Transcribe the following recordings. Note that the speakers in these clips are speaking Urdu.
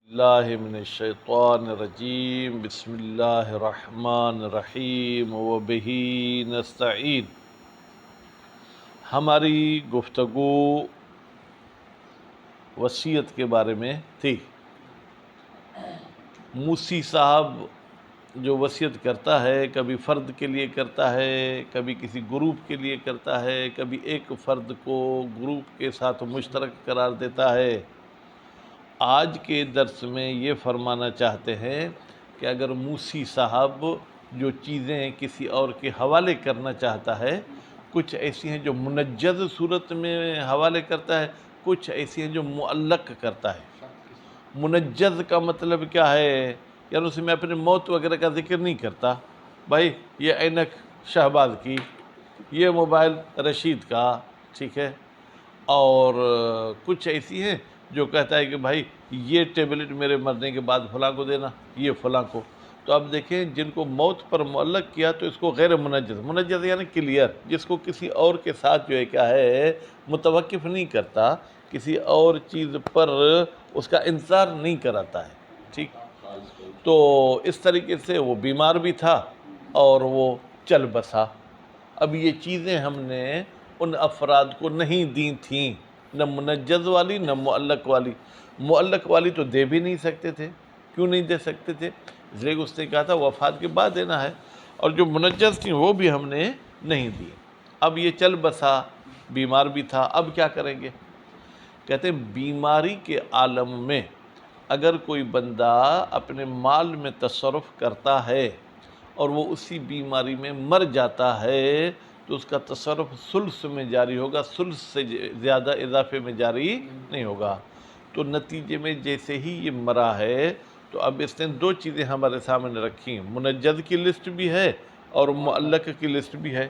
اللہ من الشیطان الرجیم بسم اللہ الرحمن الرحیم وبہ نستعین۔ ہماری گفتگو وصیت کے بارے میں تھی۔ موسی صاحب جو وصیت کرتا ہے، کبھی فرد کے لیے کرتا ہے، کبھی کسی گروپ کے لیے کرتا ہے، کبھی ایک فرد کو گروپ کے ساتھ مشترک قرار دیتا ہے۔ آج کے درس میں یہ فرمانا چاہتے ہیں کہ اگر موسی صاحب جو چیزیں کسی اور کے حوالے کرنا چاہتا ہے، کچھ ایسی ہیں جو منجز صورت میں حوالے کرتا ہے، کچھ ایسی ہیں جو معلق کرتا ہے۔ منجز کا مطلب کیا ہے؟ یعنی اس میں اپنے موت وغیرہ کا ذکر نہیں کرتا، بھائی یہ عینک شہباز کی، یہ موبائل رشید کا، ٹھیک ہے۔ اور کچھ ایسی ہیں جو کہتا ہے کہ بھائی یہ ٹیبلٹ میرے مرنے کے بعد فلاں کو دینا، یہ فلاں کو۔ تو اب دیکھیں جن کو موت پر معلق کیا تو اس کو غیر منجز، منجز یعنی کلیئر، جس کو کسی اور کے ساتھ جو ہے کیا ہے متوقف نہیں کرتا، کسی اور چیز پر اس کا انتظار نہیں کراتا ہے، ٹھیک۔ تو اس طریقے سے وہ بیمار بھی تھا اور وہ چل بسا۔ اب یہ چیزیں ہم نے ان افراد کو نہیں دی تھیں، نہ منجز والی نہ معلق والی۔ معلق والی تو دے بھی نہیں سکتے تھے۔ کیوں نہیں دے سکتے تھے؟ اس لیے کہ اس نے کہا تھا وفات کے بعد دینا ہے، اور جو منجز تھیں وہ بھی ہم نے نہیں دی۔ اب یہ چل بسا، بیمار بھی تھا، اب کیا کریں گے؟ کہتے ہیں بیماری کے عالم میں اگر کوئی بندہ اپنے مال میں تصرف کرتا ہے اور وہ اسی بیماری میں مر جاتا ہے تو اس کا تصرف ثلث میں جاری ہوگا، ثلث سے زیادہ اضافے میں جاری نہیں ہوگا۔ تو نتیجے میں جیسے ہی یہ مرا ہے تو اب اس نے دو چیزیں ہمارے سامنے رکھی، منجز کی لسٹ بھی ہے اور معلق کی لسٹ بھی ہے۔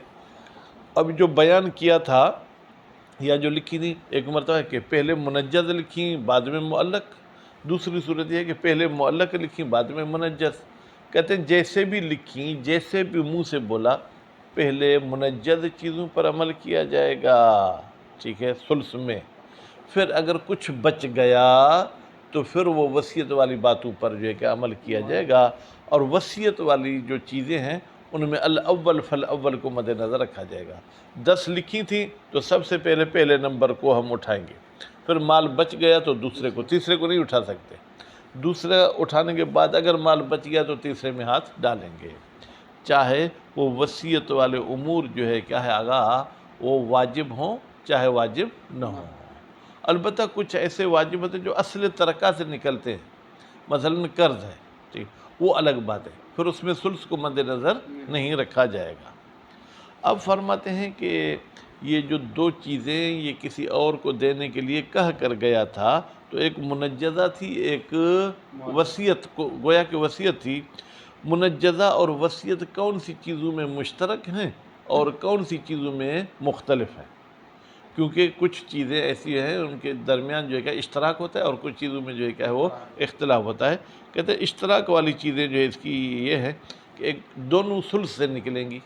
اب جو بیان کیا تھا یا جو لکھی تھی، ایک مرتبہ ہے کہ پہلے منجز لکھی بعد میں معلق، دوسری صورت یہ ہے کہ پہلے معلق لکھی بعد میں منجز۔ کہتے ہیں جیسے بھی لکھی، جیسے بھی منہ سے بولا، پہلے منجز چیزوں پر عمل کیا جائے گا، ٹھیک ہے، ثلث میں۔ پھر اگر کچھ بچ گیا تو پھر وہ وصیت والی باتوں پر جو ہے کہ عمل کیا جائے گا، اور وصیت والی جو چیزیں ہیں ان میں الاول فالاول کو مد نظر رکھا جائے گا۔ 10 لکھی تھیں تو سب سے پہلے نمبر کو ہم اٹھائیں گے، پھر مال بچ گیا تو دوسرے کو، تیسرے کو نہیں اٹھا سکتے، دوسرے اٹھانے کے بعد اگر مال بچ گیا تو تیسرے میں ہاتھ ڈالیں گے، چاہے وہ وصیت والے امور جو ہے کیا ہے آگا وہ واجب ہوں چاہے واجب نہ ہوں۔ البتہ کچھ ایسے واجب ہوتے جو اصل ترکہ سے نکلتے ہیں، مثلا قرض ہے، ٹھیک، وہ الگ بات ہے، پھر اس میں ثلث کو مد نظر نہیں رکھا جائے گا۔ اب فرماتے ہیں کہ یہ جو دو چیزیں یہ کسی اور کو دینے کے لیے کہہ کر گیا تھا، تو ایک منجزہ تھی، ایک وصیت کو، گویا کہ وصیت تھی۔ منجزہ اور وصیت کون سی چیزوں میں مشترک ہیں اور کون سی چیزوں میں مختلف ہیں؟ کیونکہ کچھ چیزیں ایسی ہیں ان کے درمیان جو ہے کہ اشتراک ہوتا ہے اور کچھ چیزوں میں جو ہے کہ وہ اختلاف ہوتا ہے۔ کہتے ہیں اشتراک والی چیزیں جو ہے اس کی یہ ہے کہ ایک دونوں ثلث سے نکلیں گی،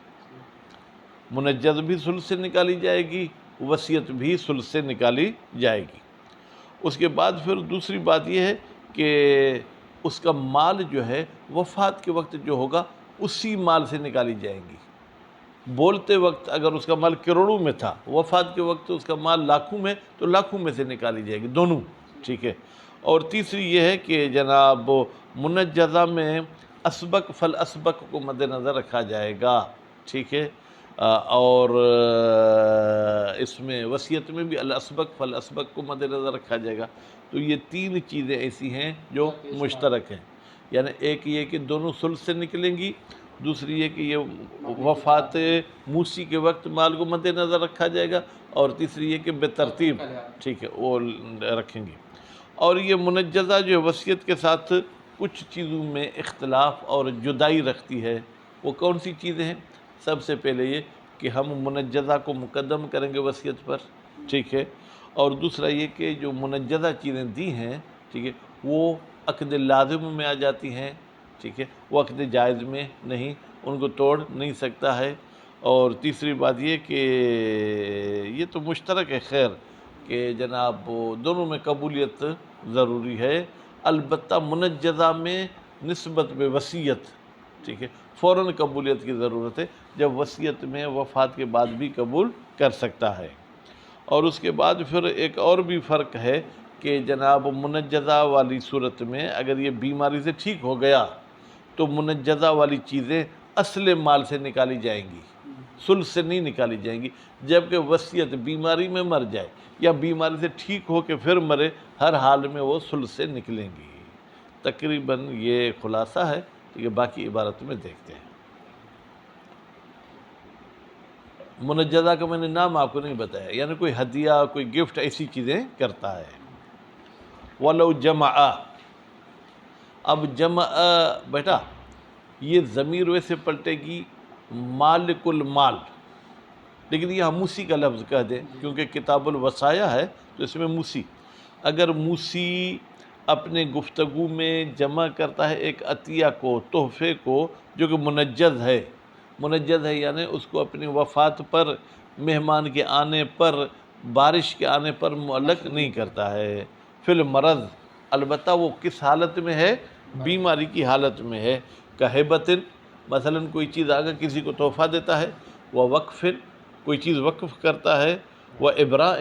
منجز بھی ثلث سے نکالی جائے گی، وصیت بھی ثلث سے نکالی جائے گی۔ اس کے بعد پھر دوسری بات یہ ہے کہ اس کا مال جو ہے وفات کے وقت جو ہوگا اسی مال سے نکالی جائیں گی۔ بولتے وقت اگر اس کا مال کروڑوں میں تھا، وفات کے وقت اس کا مال لاکھوں میں، تو لاکھوں میں سے نکالی جائے گی دونوں، ٹھیک ہے۔ اور تیسری یہ ہے کہ جناب منجزہ میں اسبق فالاسبق کو مد نظر رکھا جائے گا، ٹھیک ہے، اور اس میں وصیت میں بھی الاسبق فالاسبق کو مد نظر رکھا جائے گا۔ تو یہ تین چیزیں ایسی ہیں جو مشترک ہیں، یعنی ایک یہ کہ دونوں ثلث سے نکلیں گی، دوسری یہ کہ یہ وفات موسی کے وقت مال کو مد نظر رکھا جائے گا، اور تیسری یہ کہ بے ترتیب، ٹھیک ہے، وہ رکھیں گے۔ اور یہ منجزہ جو وصیت کے ساتھ کچھ چیزوں میں اختلاف اور جدائی رکھتی ہے، وہ کون سی چیزیں ہیں؟ سب سے پہلے یہ کہ ہم منجزہ کو مقدم کریں گے وصیت پر، ٹھیک ہے، اور دوسرا یہ کہ جو منجزہ چیزیں دی ہیں، ٹھیک ہے، وہ عقد لازم میں آ جاتی ہیں، ٹھیک ہے، وہ عقد جائز میں نہیں، ان کو توڑ نہیں سکتا ہے۔ اور تیسری بات یہ کہ یہ تو مشترک ہے خیر کہ جناب دونوں میں قبولیت ضروری ہے، البتہ منجزہ میں نسبت بے وصیت، ٹھیک ہے، فوراً قبولیت کی ضرورت ہے، جب وصیت میں وفات کے بعد بھی قبول کر سکتا ہے۔ اور اس کے بعد پھر ایک اور بھی فرق ہے کہ جناب منجزہ والی صورت میں اگر یہ بیماری سے ٹھیک ہو گیا تو منجزہ والی چیزیں اصل مال سے نکالی جائیں گی، ثلث سے نہیں نکالی جائیں گی، جبکہ وصیت بیماری میں مر جائے یا بیماری سے ٹھیک ہو کے پھر مرے، ہر حال میں وہ ثلث سے نکلیں گی۔ تقریباً یہ خلاصہ ہے، ٹھیک ہے، باقی عبارت میں دیکھتے ہیں۔ منجزہ کا میں نے نام آپ کو نہیں بتایا، یعنی کوئی ہدیہ، کوئی گفٹ، ایسی چیزیں کرتا ہے۔ وَلَوْ جَمَعَ، اب جمع بیٹا یہ ضمیر ویسے پلٹے گی مالک المال، لیکن یہاں موسی کا لفظ کہہ دیں کیونکہ کتاب الوصایا ہے تو اس میں موسی، اگر موسی اپنے گفتگو میں جمع کرتا ہے ایک عطیہ کو، تحفے کو، جو کہ منجز ہے یعنی اس کو اپنی وفات پر، مہمان کے آنے پر، بارش کے آنے پر معلق نہیں کرتا ہے۔ فی المرض، البتہ وہ کس حالت میں ہے؟ بیماری کی حالت میں ہے۔ کہبۃ، مثلا کوئی چیز آگے کسی کو تحفہ دیتا ہے، وہ وقف، کوئی چیز وقف کرتا ہے، وہ ابراء،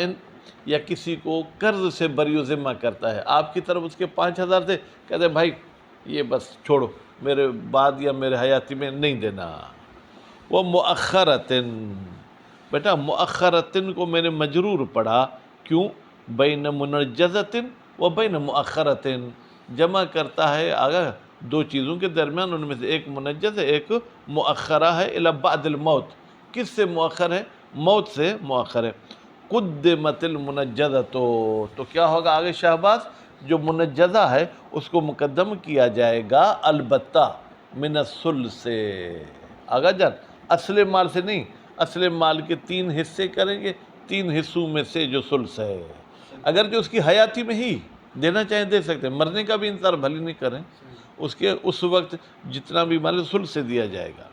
یا کسی کو قرض سے بری و ذمہ کرتا ہے، آپ کی طرف اس کے 5,000 تھے، کہتے ہیں بھائی یہ بس چھوڑو، میرے بعد یا میرے حیاتی میں نہیں دینا۔ وہ مؤخرتن، بیٹا مؤخرتن کو میں نے مجرور پڑھا، کیوں؟ بین منجزتن و بین مؤخرتن، جمع کرتا ہے آگا دو چیزوں کے درمیان، ان میں سے ایک منجز ہے، ایک مؤخرہ ہے، الی بعد الموت، کس سے مؤخر ہے؟ موت سے مؤخر ہے۔ قدمت المنجزۃ، تو کیا ہوگا آگے شہباز؟ جو منجزہ ہے اس کو مقدم کیا جائے گا، البتہ من الثلث سے، آگا جان اصل مال سے نہیں، اصل مال کے 3 حصے کریں گے، 3 حصوں میں سے جو ثلث ہے، اگر جو اس کی حیاتی میں ہی دینا چاہیں دے سکتے ہیں، مرنے کا بھی انتظار بھلی نہیں کریں، اس کے اس وقت جتنا بھی مال ثلث سے دیا جائے گا۔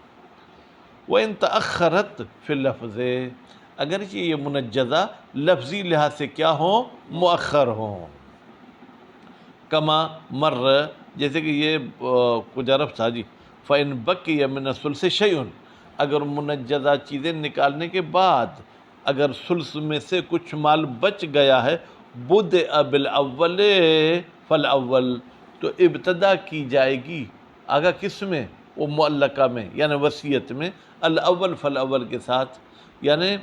وَإِن تَأَخَّرَتْ فِي اللَّفْظِ، اگرچہ یہ منجزہ لفظی لحاظ سے کیا ہوں؟ مؤخر ہوں۔ کما مر، جیسے کہ یہ کچھ عرب تھا جی، فَإِن بَقِيَ مِنَ الثُّلْثِ شَيْءٌ، اگر منجزہ چیزیں نکالنے کے بعد اگر ثلث میں سے کچھ مال بچ گیا ہے، بُدِئَ بِالْأَوَّلِ فَالْأَوَّلِ، تو ابتدا کی جائے گی آگا کس میں؟ وہ معلقہ میں، یعنی وصیت میں، الاول فالاول کے ساتھ، یعنی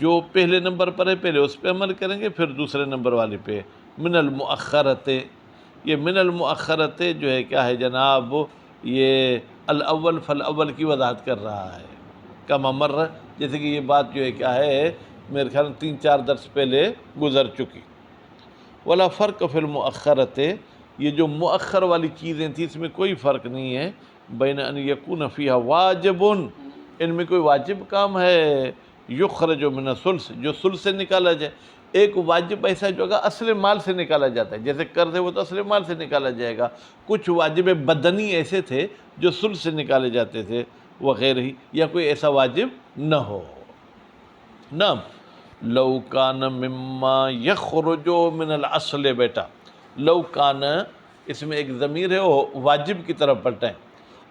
جو پہلے نمبر پر ہے پہلے اس پہ عمل کریں گے، پھر دوسرے نمبر والے پہ۔ من المؤخرت، یہ من المؤخرت جو ہے کیا ہے جناب؟ یہ الاول فالاول کی وضاحت کر رہا ہے۔ کما مر، جیسے کہ یہ بات جو ہے کیا ہے میرے خیال 3-4 درس پہلے گزر چکی۔ ولا فرق فی المؤخرت، یہ جو مؤخر والی چیزیں تھیں اس میں کوئی فرق نہیں ہے، بین ان یکون فیہا واجب، ان میں کوئی واجب کام ہے، یخرج من الثلث، جو ثلث سے نکالا جائے، ایک واجب ایسا جو ہوگا اصل مال سے نکالا جاتا ہے، جیسے قرض ہے وہ تو اصل مال سے نکالا جائے گا، کچھ واجب بدنی ایسے تھے جو ثلث سے نکالے جاتے تھے وغیرہ ہی، یا کوئی ایسا واجب نہ ہو۔ نعم، لو کان مما یخرج من الاصل، بیٹا لو کان اس میں ایک ضمیر ہے وہ واجب کی طرف پلٹائیں،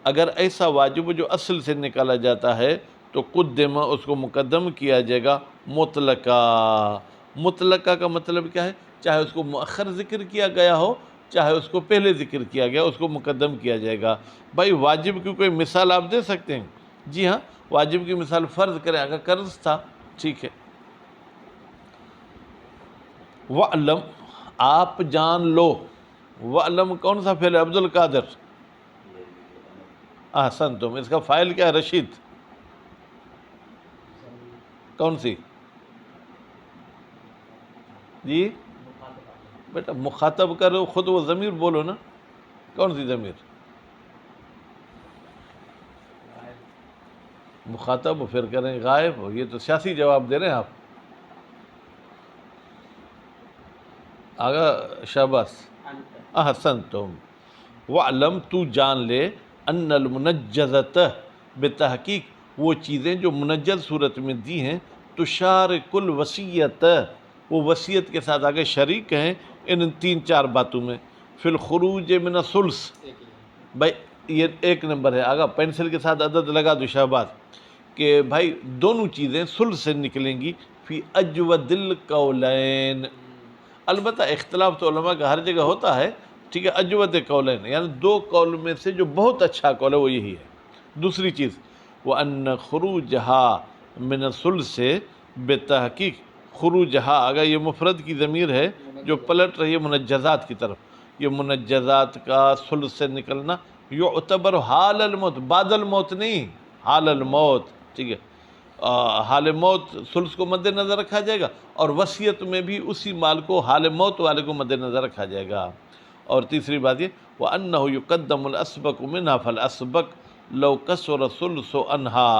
اگر ایسا واجب جو اصل سے نکالا جاتا ہے تو قدم، اس کو مقدم کیا جائے گا، مطلقہ، مطلقہ کا مطلب کیا ہے؟ چاہے اس کو مؤخر ذکر کیا گیا ہو، چاہے اس کو پہلے ذکر کیا گیا، اس کو مقدم کیا جائے گا۔ بھائی واجب کی کوئی مثال آپ دے سکتے ہیں؟ جی ہاں، واجب کی مثال فرض کریں اگر قرض تھا، ٹھیک ہے، وَعْلَمْ، آپ جان لو، وَعْلَمْ کون سا فعل ہے؟ عبد القادر، احسن، تم اس کا فاعل کیا ہے؟ رشید، کون سی؟ جی بیٹا مخاطب کرو خود، وہ ضمیر بولو نا، کون سی ضمیر؟ مخاطب، پھر کریں غائب، یہ تو سیاسی جواب دے رہے ہیں آپ۔ آگا شاباش، احسن تم، وَعْلَمْ، تو جان لے، ان المنجزۃ، بتحقیق وہ چیزیں جو منجز صورت میں دی ہیں، تشارک الوصیت، وہ وصیت کے ساتھ آگے شریک ہیں ان 3-4 باتوں میں، فی الخروج من الثلث، بھائی یہ ایک نمبر ہے، آگا پینسل کے ساتھ عدد لگا دو شہباز، کہ بھائی دونوں چیزیں ثلث سے نکلیں گی فی اجود القولین، البتہ اختلاف تو علماء کا ہر جگہ ہوتا ہے، ٹھیک ہے، اجود قولین یعنی دو قول میں سے جو بہت اچھا قول ہے وہ یہی ہے۔ دوسری چیز وَأَنَّ خُرُوجَهَا مِنَ الثُّلْثِ، بتحقیق خروجہا، اگر یہ مفرد کی ضمیر ہے جو پلٹ رہی ہے منجزات کی طرف، یہ منجزات کا ثلث سے نکلنا یعتبر حال الموت، بعد الموت نہیں، حال الموت، ٹھیک ہے، حال موت ثلث کو مد نظر رکھا جائے گا، اور وصیت میں بھی اسی مال کو حال موت والے کو مد نظر رکھا جائے گا۔ اور تیسری بات یہ وَأَنَّهُ يُقَدَّمُ الْأَسْبَقُ مِنْهَا، فَالْأَسْبَقُ لَوْ كَسُرَ ثُلْثُ عَنْهَا،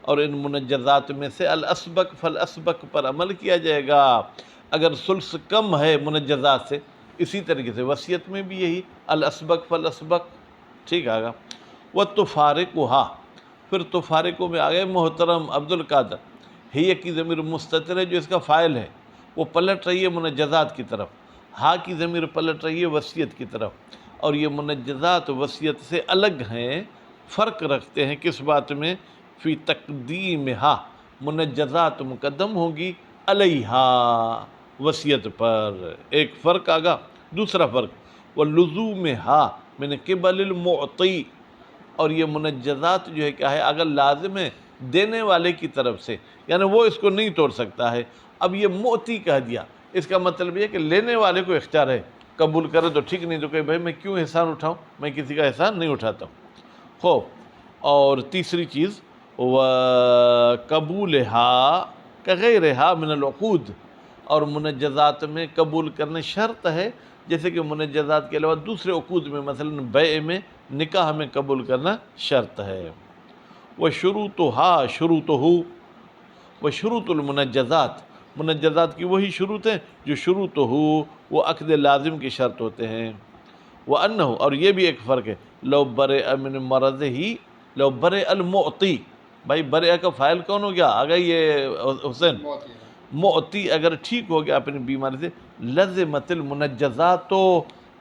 اور ان منجزات میں سے الاسبق فالاسبق پر عمل کیا جائے گا اگر ثلث کم ہے منجزات سے۔ اسی طریقے سے وصیت میں بھی یہی الاسبق فالاسبق، ٹھیک آگا۔ وَتُفَارِقُهَا، پھر تفارقوں میں آگئے محترم عبد القادر، ہی کی ضمیر مستتر ہے جو اس کا فاعل ہے، وہ پلٹ رہی ہے منجزات کی طرف، ہا کی ضمیر پلٹ رہی ہے وصیت کی طرف، اور یہ منجزات وصیت سے الگ ہیں، فرق رکھتے ہیں کس بات میں؟ فی تقدیمہا، منجزات مقدم ہوگی علیہا، وصیت پر، ایک فرق آگا۔ دوسرا فرق وَلُزُومِہَا مِنْ قِبَلِ الْمُعْطِی، اور یہ منجزات جو ہے کیا ہے، اگر لازم ہے دینے والے کی طرف سے، یعنی وہ اس کو نہیں توڑ سکتا ہے، اب یہ معطی کہہ دیا، اس کا مطلب یہ کہ لینے والے کو اختیار ہے، قبول کرے تو ٹھیک، نہیں تو کہ بھائی میں کیوں احسان اٹھاؤں، میں کسی کا احسان نہیں اٹھاتا ہوں۔ خوب، اور تیسری چیز وَقَبُولِهَا كَغَيْرِهَا مِنَ الْعُقُودِ، اور منجزات میں قبول کرنے شرط ہے، جیسے کہ منجزات کے علاوہ دوسرے عقود میں، مثلا بیع میں، نکاح میں قبول کرنا شرط ہے۔ وَشُرُوطُهَا شُرُوطُهُ، وشروط المنجزات، منجزات کی وہی شروط ہیں جو شروطُهُ، وہ عقد لازم کی شرط ہوتے ہیں۔ وَأَنَّهُ، اور یہ بھی ایک فرق ہے، لو برئ من مرضه، لو برئ المعطی، بھائی برئ کا فاعل کون ہو گیا؟ آگا یہ حسین، معطی اگر ٹھیک ہو گیا اپنی بیماری سے، لزمت المنجزات، تو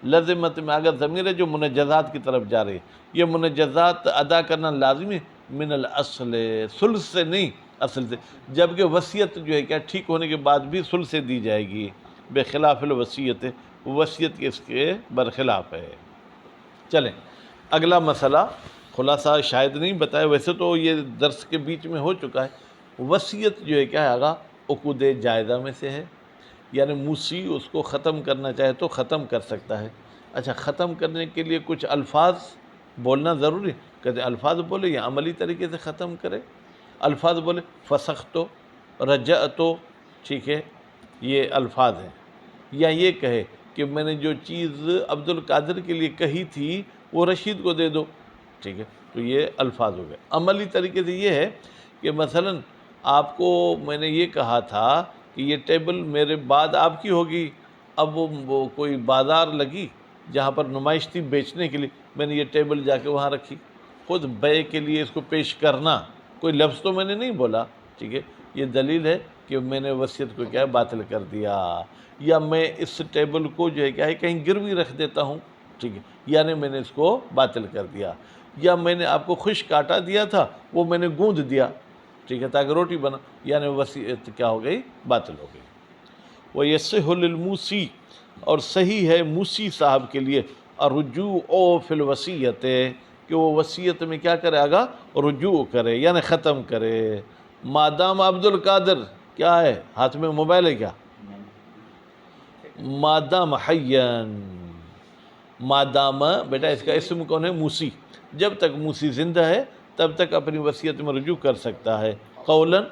لزمت میں اگر ضمیر ہے جو منجزات کی طرف جا رہی ہے، یہ منجزات ادا کرنا لازمی من الاصل، ثلث سے نہیں، اصل سے، جبکہ وصیت جو ہے کیا ٹھیک ہونے کے بعد بھی ثلث سے دی جائے گی، بخلاف الوصیت، وصیت کے اس کے برخلاف ہے۔ چلیں اگلا مسئلہ، خلاصہ شاید نہیں بتایا، ویسے تو یہ درس کے بیچ میں ہو چکا ہے، وصیت جو ہے کیا ہے آگا عقود جائزہ میں سے ہے، یعنی موسی اس کو ختم کرنا چاہے تو ختم کر سکتا ہے۔ اچھا، ختم کرنے کے لیے کچھ الفاظ بولنا ضروری، کہتے ہیں الفاظ بولے یا عملی طریقے سے ختم کرے؟ الفاظ بولے فسختو، رجعتو، ٹھیک ہے، یہ الفاظ ہیں، یا یہ کہے کہ میں نے جو چیز عبد القادر کے لیے کہی تھی وہ رشید کو دے دو، ٹھیک ہے، تو یہ الفاظ ہو گئے۔ عملی طریقے سے یہ ہے کہ مثلا آپ کو میں نے یہ کہا تھا کہ یہ ٹیبل میرے بعد آپ کی ہوگی، اب وہ کوئی بازار لگی جہاں پر نمائش تھی بیچنے کے لیے، میں نے یہ ٹیبل جا کے وہاں رکھی، خود بیع کے لیے اس کو پیش کرنا، کوئی لفظ تو میں نے نہیں بولا، ٹھیک ہے، یہ دلیل ہے کہ میں نے وصیت کو کیا ہے باطل کر دیا۔ یا میں اس ٹیبل کو جو ہے کیا ہے کہیں گروی رکھ دیتا ہوں، ٹھیک ہے، یعنی میں نے اس کو باطل کر دیا۔ یا میں نے آپ کو خشک آٹا دیا تھا، وہ میں نے گوندھ دیا، ٹھیک ہے، تاکہ روٹی بنا، یعنی وصیت کیا ہو گئی؟ باطل ہو گئی۔ وَيَصِحُ لِلْمُوسِی، اور صحیح ہے موسی صاحب کے لیے، الرجوع فی الوصیت، کہ وہ وصیت میں کیا کرے آگا؟ رجوع کرے، یعنی ختم کرے، مادام عبد القادر کیا ہے ہاتھ میں موبائل ہے کیا؟ مادام حیان، مادام بیٹا اس کا اسم کون ہے؟ موسی، جب تک موسی زندہ ہے تب تک اپنی وصیت میں رجوع کر سکتا ہے۔ قولاً،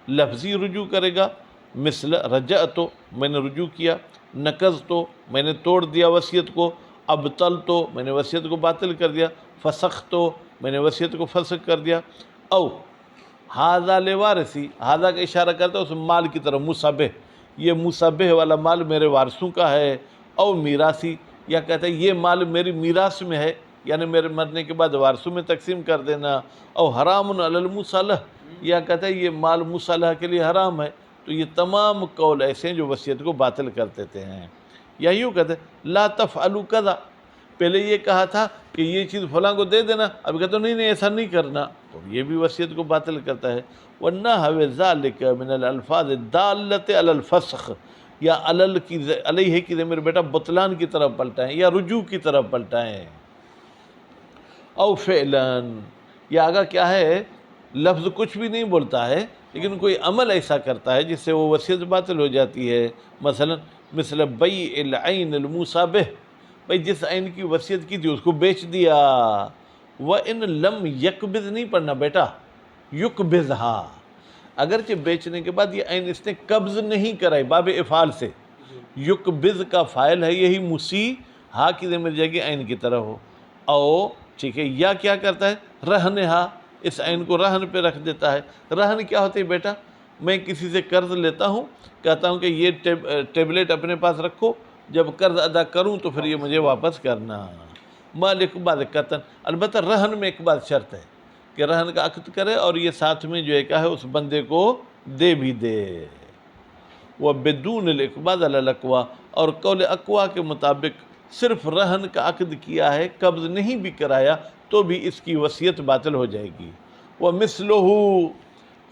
لفظی رجوع کرے گا، مثل رجعتو، میں نے رجوع کیا، نقضتو، میں نے توڑ دیا وصیت کو، ابطلتو، میں نے وصیت کو باطل کر دیا، فسختو، میں نے وصیت کو فسخ کر دیا، او ھذا لوارثی، ھذا کا اشارہ کرتا ہے اس مال کی طرف، مصابہ، یہ مصابہ والا مال میرے وارثوں کا ہے، او میراثی، یا کہتا ہے یہ مال میری میراث میں ہے، یعنی میرے مرنے کے بعد وارثوں میں تقسیم کر دینا، او حرام علی المصالح، یا کہتا ہے یہ مال مصالحہ کے لیے حرام ہے۔ تو یہ تمام قول ایسے ہیں جو وصیت کو باطل کر دیتے ہیں۔ یا یوں کہتے ہیں لا تفعلوا کذا، پہلے یہ کہا تھا کہ یہ چیز فلاں کو دے دینا، اب کہتے نہیں نہیں ایسا نہیں کرنا، تو یہ بھی وصیت کو باطل کرتا ہے۔ وَالنَّحْوِ ذَلِكَ مِنَ الْأَلْفَاظِ الدَّالَّةِ عَلَى الْفَسْخِ، یا علیہ کی ضمیر بیٹا بطلان کی طرف پلٹائیں یا رجوع کی طرف پلٹائیں۔ او فعلاً، یا آگا کیا ہے، لفظ کچھ بھی نہیں بولتا ہے لیکن کوئی عمل ایسا کرتا ہے جس سے وہ وصیت باطل ہو جاتی ہے، مثلا مثل بیع العین الموصی بہ، بھئی جس عین کی وصیت کی تھی اس کو بیچ دیا۔ وَإِن لَمْ يَقْبِض نہیں پڑھنا بیٹا، يُقْبِضْهَا، اگرچہ بیچنے کے بعد یہ عین اس نے قبض نہیں کرائی، باب افعال سے يقبض کا فاعل ہے یہی موصی، ہا کی ضمیر جائے گی عین کی طرح ہو، او ٹھیک ہے، یا کیا کرتا ہے رہنہا، اس عین کو رہن پہ رکھ دیتا ہے۔ رہن کیا ہوتی ہے بیٹا، میں کسی سے قرض لیتا ہوں، کہتا ہوں کہ یہ ٹیبلیٹ اپنے پاس رکھو، جب قرض ادا کروں تو پھر یہ مجھے واپس کرنا۔ مالک بعد قطن، البتہ رہن میں ایک بات شرط ہے کہ رہن کا عقد کرے اور یہ ساتھ میں جو ہے کیا ہے اس بندے کو دے بھی دے۔ وَبِدُونِ الْإِقْبَاضِ عَلَى الْأَقْوَى، اور قول اقوا کے مطابق صرف رہن کا عقد کیا ہے، قبض نہیں بھی کرایا تو بھی اس کی وصیت باطل ہو جائے گی۔ وَمِثْلُهُ،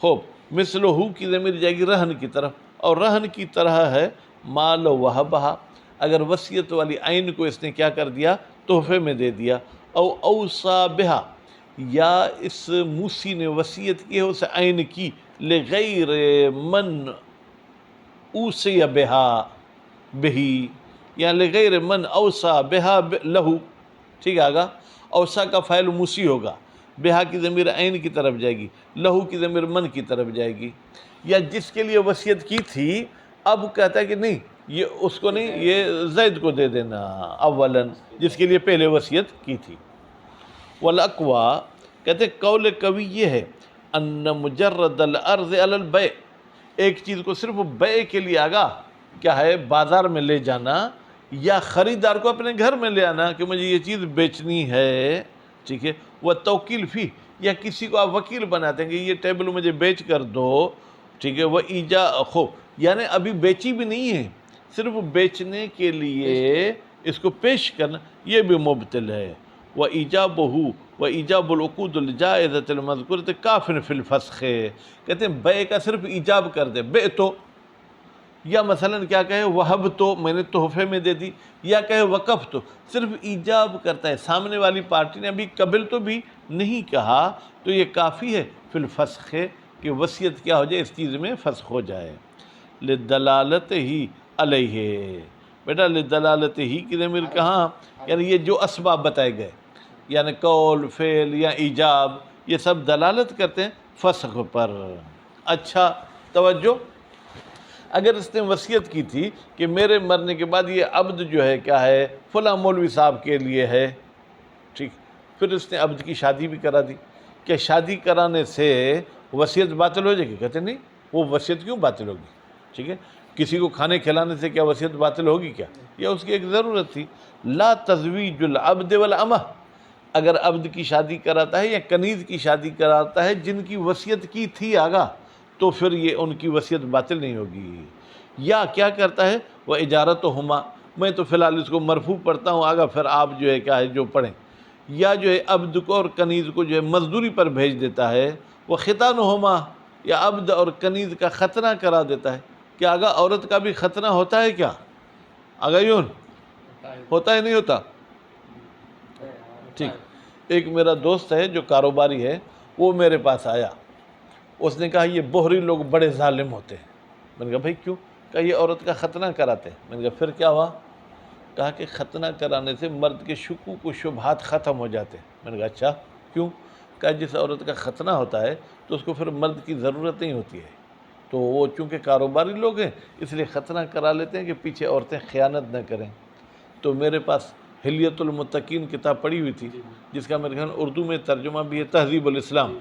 خوب مثلہ کی ضمیر جائے گی رہن کی طرف، اور رہن کی طرح ہے مال وہبہا، اگر وصیت والی عین کو اس نے کیا کر دیا، تحفے میں دے دیا، او اوصا بہا، یا اس موسی نے وصیت کی ہے اس عین کی، لغیر من اوصی بہا بہی، یا لغیر من اوصا بہا لہو، ٹھیک ہے آگا، اوصا کا فاعل موسی ہوگا، بہا کی ضمیر عین کی طرف جائے گی، لہو کی ضمیر من کی طرف جائے گی، یا جس کے لیے وصیت کی تھی اب کہتا ہے کہ نہیں یہ اس کو نہیں، یہ زید کو دے دینا اولاً، جس کے لیے پہلے وصیت کی تھی۔ والاقوا، کہتے ہیں قول قوی یہ ہے ان مجرد العرض علی البیع، ایک چیز کو صرف بیع کے لیے آگا کیا ہے بازار میں لے جانا یا خریدار کو اپنے گھر میں لے آنا کہ مجھے یہ چیز بیچنی ہے، ٹھیک ہے، وہ توکیل فی، یا کسی کو آپ وکیل بناتے ہیں کہ یہ ٹیبل مجھے بیچ کر دو، ٹھیک ہے، وہ ایجا خو، یعنی ابھی بیچی بھی نہیں ہے، صرف بیچنے کے لیے اس کو پیش کرنا، یہ بھی مبطل ہے۔ وہ ایجابہ و ایجاب العقود الجائزۃ المذکورۃ کافٍ فی الفسخ، کہتے ہیں بیع کا صرف ایجاب کر دے، بیع تو، یا مثلا کیا کہے وہب تو، میں نے تحفے میں دے دی، یا کہے وقف تو، صرف ایجاب کرتا ہے، سامنے والی پارٹی نے ابھی قبل تو بھی نہیں کہا، تو یہ کافی ہے فی الفسخ کہ وصیت کیا ہو جائے اس چیز میں فسخ ہو جائے۔ لدلالت ہی علیہ، بیٹا لدلالت ہی کی ضمیر کہاں، یعنی یہ جو اسباب بتائے گئے، یعنی قول فعل یا ایجاب، یہ سب دلالت کرتے ہیں فسخ پر۔ اچھا توجہ، اگر اس نے وصیت کی تھی کہ میرے مرنے کے بعد یہ عبد جو ہے کیا ہے فلاں مولوی صاحب کے لیے ہے، ٹھیک، پھر اس نے عبد کی شادی بھی کرا دی، کیا شادی کرانے سے وصیت باطل ہو جائے گی؟ کہتے نہیں، وہ وصیت کیوں باطل ہوگی، ٹھیک ہے، کسی کو کھانے کھلانے سے کیا وصیت باطل ہوگی کیا؟ یا اس کی ایک ضرورت تھی۔ لا تزویج العبد والامہ، اگر عبد کی شادی کراتا ہے یا کنیز کی شادی کراتا ہے جن کی وصیت کی تھی آگا، تو پھر یہ ان کی وصیت باطل نہیں ہوگی۔ یا کیا کرتا ہے وہ اجارتہما، میں تو فی الحال اس کو مرفوع پڑھتا ہوں آگا، پھر آپ جو ہے کیا ہے جو پڑھیں، یا جو ہے عبد کو اور کنیز کو جو ہے مزدوری پر بھیج دیتا ہے، وہ ختانہما، یا عبد اور کنیز کا ختنہ کرا دیتا ہے۔ کیا آگا عورت کا بھی ختنہ ہوتا ہے کیا؟ آگا یون ہوتا ہے نہیں ہوتا؟ ٹھیک، ایک میرا دوست ہے جو کاروباری ہے، وہ میرے پاس آیا، اس نے کہا یہ بوہری لوگ بڑے ظالم ہوتے ہیں۔ میں نے کہا بھائی کیوں؟ کہا یہ عورت کا ختنہ کراتے ہیں۔ میں نے کہا پھر کیا ہوا؟ کہا کہ ختنہ کرانے سے مرد کے شکوک و شبہات ختم ہو جاتے ہیں۔ میں نے کہا اچھا کیوں؟ کہا جس عورت کا ختنہ ہوتا ہے تو اس کو پھر مرد کی ضرورت نہیں ہوتی ہے، تو وہ چونکہ کاروباری لوگ ہیں اس لیے ختنہ کرا لیتے ہیں کہ پیچھے عورتیں خیانت نہ کریں۔ تو میرے پاس حلیت المتقین کتاب پڑھی ہوئی تھی جس کا میرے خیال اردو میں ترجمہ بھی ہے، تہذیب الاسلام،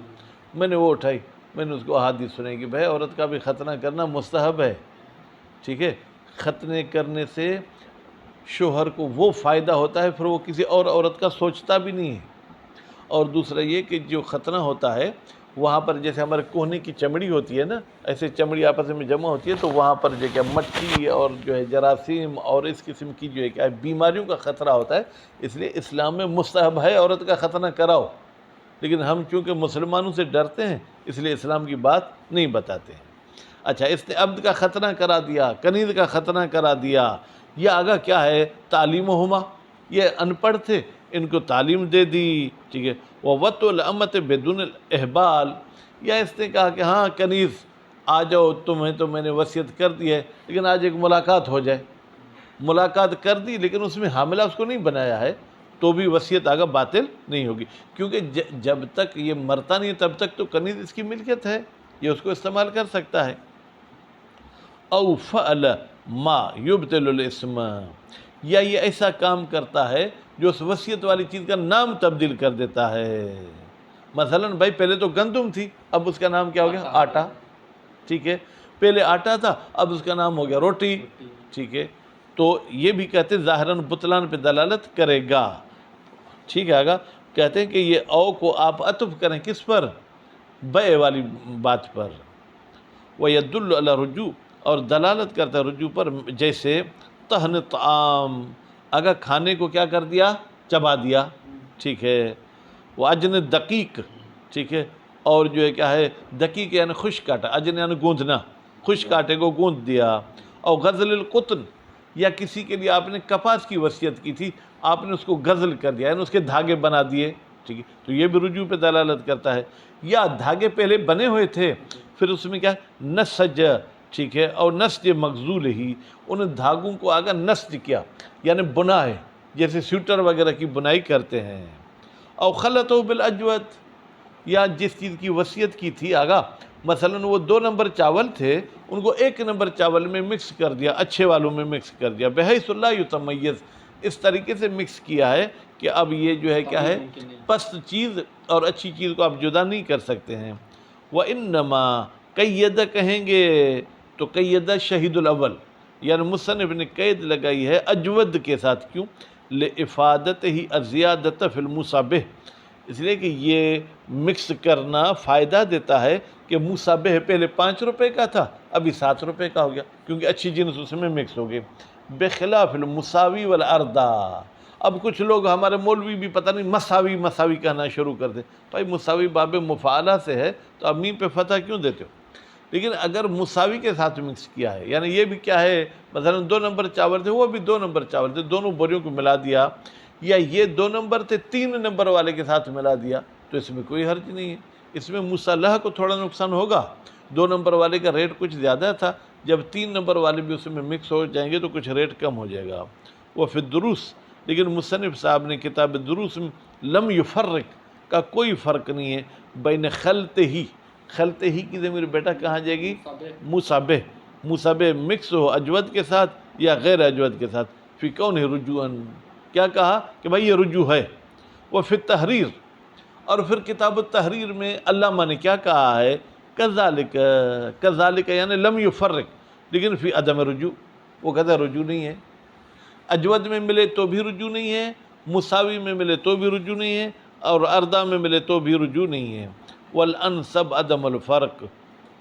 میں نے وہ اٹھائی، میں نے اس کو احادیث سنائی کہ بھائی عورت کا بھی ختنہ کرنا مستحب ہے، ٹھیک ہے، ختنے کرنے سے شوہر کو وہ فائدہ ہوتا ہے، پھر وہ کسی اور عورت کا سوچتا بھی نہیں ہے، اور دوسرا یہ کہ جو ختنہ ہوتا ہے وہاں پر جیسے ہمارے کوہنی کی چمڑی ہوتی ہے نا، ایسے چمڑی آپس میں جمع ہوتی ہے، تو وہاں پر جو کہ مٹی اور جو ہے جراثیم اور اس قسم کی جو ہے کہ بیماریوں کا خطرہ ہوتا ہے، اس لیے اسلام میں مستحب ہے عورت کا ختنہ کراؤ، لیکن ہم چونکہ مسلمانوں سے ڈرتے ہیں اس لیے اسلام کی بات نہیں بتاتے ہیں۔ اچھا، اس نے عبد کا ختنہ کرا دیا، کنیز کا ختنہ کرا دیا، یہ آگا کیا ہے؟ تعلیم ہما، یہ ان پڑھ تھے، ان کو تعلیم دے دی، ٹھیک ہے۔ وَوَطُّ الْأَمَّةِ بِدُونِ الْإِحْبَالِ، یا اس نے کہا کہ ہاں کنیز آ جاؤ، تمہیں تو میں نے وصیت کر دی ہے، لیکن آج ایک ملاقات ہو جائے، ملاقات کر دی لیکن اس میں حاملہ اس کو نہیں بنایا ہے، تو بھی وصیت آگا باطل نہیں ہوگی، کیونکہ جب تک یہ مرتا نہیں تب تک تو کنیز اس کی ملکیت ہے، یہ اس کو استعمال کر سکتا ہے۔ او فعل ما یبطل الاسم، یا یہ ایسا کام کرتا ہے جو اس وصیت والی چیز کا نام تبدیل کر دیتا ہے۔ مثلا بھائی پہلے تو گندم تھی، اب اس کا نام کیا ہو گیا؟ آٹا، ٹھیک ہے۔ پہلے آٹا تھا، اب اس کا نام ہو گیا روٹی، ٹھیک ہے۔ تو یہ بھی کہتے ہیں ظاہراً بطلان پہ دلالت کرے گا، ٹھیک ہے۔ آگا کہتے ہیں کہ یہ او کو آپ عطف کریں کس پر؟ بے والی بات پر۔ وَيَدُلُّ عَلَى الرُّجُوعِ، اور دلالت کرتا ہے رجوع پر، جیسے طحن طعام، اگر کھانے کو کیا کر دیا؟ چبا دیا، ٹھیک ہے۔ وَعَجْنِ دقیق، ٹھیک ہے، اور جو ہے کیا ہے؟ دقیق یعنی خشک آٹا، عجن یعنی گوندھنا، خشک آٹے کو گوندھ دیا۔ اور غزل القطن، یا کسی کے لیے آپ نے کپاس کی وصیت کی تھی، آپ نے اس کو غزل کر دیا یعنی اس کے دھاگے بنا دیے، ٹھیک ہے، تو یہ بھی رجوع پہ دلالت کرتا ہے۔ یا دھاگے پہلے بنے ہوئے تھے، پھر اس میں کیا ہے؟ نسج، ٹھیک ہے، اور نسج مغزول ہی، ان دھاگوں کو آگا نسج کیا یعنی بنا ہے، جیسے سویٹر وغیرہ کی بنائی کرتے ہیں۔ او خلطہ بالاجود، یا جس چیز کی وصیت کی تھی آگا، مثلا وہ 2 نمبر چاول تھے، ان کو 1 نمبر چاول میں مکس کر دیا، اچھے والوں میں مکس کر دیا، بحیث لا یتمیز، اس طریقے سے مکس کیا ہے کہ اب یہ جو ہے کیا ہے؟ پست چیز اور اچھی چیز کو آپ جدا نہیں کر سکتے ہیں۔ وَإِنَّمَا قَيَّدَ کہیں گے تو قیدہ شہید الاول، یعنی مصنف نے قید لگائی ہے اجود کے ساتھ، کیوں؟ لِإِفَادَتِهِ الزِّيَادَةَ فِي الْمُصَابِهِ، اس لیے کہ یہ مکس کرنا فائدہ دیتا ہے کہ مصابہ پہلے 5 روپے کا تھا، ابھی 7 روپے کا ہو گیا، کیونکہ اچھی جنس اس میں مکس ہو گئی۔ بخلاف المساوی والاردا، اب کچھ لوگ ہمارے مولوی بھی پتہ نہیں مساوی مساوی کہنا شروع کر دیں، بھائی مساوی باب مفعلہ سے ہے تو اب میم پہ فتح کیوں دیتے ہو؟ لیکن اگر مساوی کے ساتھ مکس کیا ہے، یعنی یہ بھی کیا ہے؟ مثلا 2 نمبر چاول تھے، وہ بھی 2 نمبر چاول تھے، دونوں بوریوں کو ملا دیا، یا یہ 2 نمبر تھے 3 نمبر والے کے ساتھ ملا دیا، تو اس میں کوئی حرج نہیں ہے۔ اس میں مصالحہ کو تھوڑا نقصان ہوگا، 2 نمبر والے کا ریٹ کچھ زیادہ تھا، جب 3 نمبر والے بھی اس میں مکس ہو جائیں گے تو کچھ ریٹ کم ہو جائے گا۔ وہ فی الدروس، لیکن مصنف صاحب نے کتاب دروس میں لم یفرق کا کوئی فرق نہیں ہے بین خلط ہی، خلط ہی کی ضمیر بیٹا کہاں جائے گی؟ مصابہ، مصابہ مکس ہو اجود کے ساتھ یا غیر اجود کے ساتھ، فی کون ہے رجوعاً، کیا کہا کہ بھائی یہ رجوع ہے۔ وہ فی التحریر، اور پھر کتاب التحریر میں علامہ نے کیا کہا ہے؟ کذالک، کذالک یعنی لم یفرق، لیکن فی عدم رجوع، وہ کہتا ہے رجوع نہیں ہے، اجود میں ملے تو بھی رجوع نہیں ہے، مساوی میں ملے تو بھی رجوع نہیں ہے، اور اردا میں ملے تو بھی رجوع نہیں ہے۔ والانسب عدم الفرق،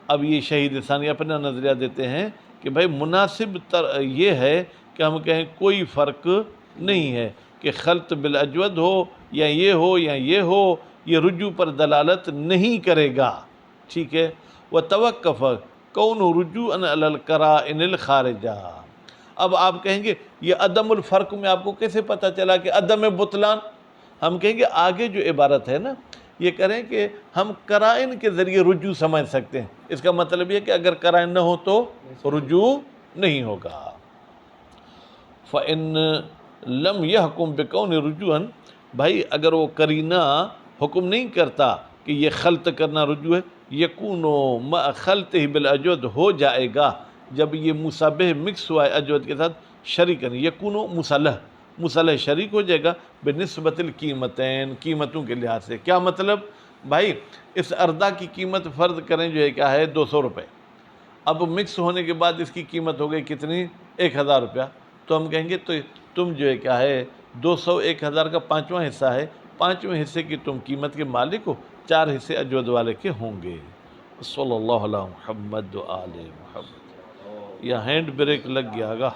اب یہ شہید ثانی اپنا نظریہ دیتے ہیں کہ بھائی مناسب یہ ہے کہ ہم کہیں کوئی فرق نہیں ہے کہ خلط بالاجود ہو یا یہ ہو یا یہ ہو، یہ رجوع پر دلالت نہیں کرے گا، ٹھیک ہے۔ وتوقف کون رجوعاً علی القرائن الخارجہ، اب آپ کہیں گے یہ عدم الفرق میں آپ کو کیسے پتہ چلا کہ عدم بطلان؟ ہم کہیں گے آگے جو عبارت ہے نا، یہ کریں کہ ہم قرائن کے ذریعے رجوع سمجھ سکتے ہیں، اس کا مطلب یہ کہ اگر قرائن نہ ہو تو رجوع نہیں ہوگا۔ فَإِن لَمْ يَحْكُمْ بِكَوْنِ رُجُوعًا، بھائی اگر وہ قرینہ حکم نہیں کرتا کہ یہ خلط کرنا رجوع ہے، یکونو مع خلطہ بالاجود، ہو جائے گا جب یہ مصابہ مکس ہوا ہے اجود کے ساتھ، شریکن یکونو مصالح، مصالح شریک ہو جائے گا بنسبت القیمتین، قیمتوں کے لحاظ سے۔ کیا مطلب؟ بھائی اس اردا کی قیمت فرض کریں جو ہے کیا ہے 200 روپے، اب مکس ہونے کے بعد اس کی قیمت ہو گئی کتنی؟ 1000 روپیہ، تو ہم کہیں گے تو تم جو ہے کیا ہے 200 1000 کا 5واں حصہ ہے، 5ویں حصے کی تم قیمت کے مالک ہو، 4 حصے اجود والے کے ہوں گے۔ صلی اللہ علیہ محمد و آل محمد۔ یہ ہینڈ بریک لگ گیا گا۔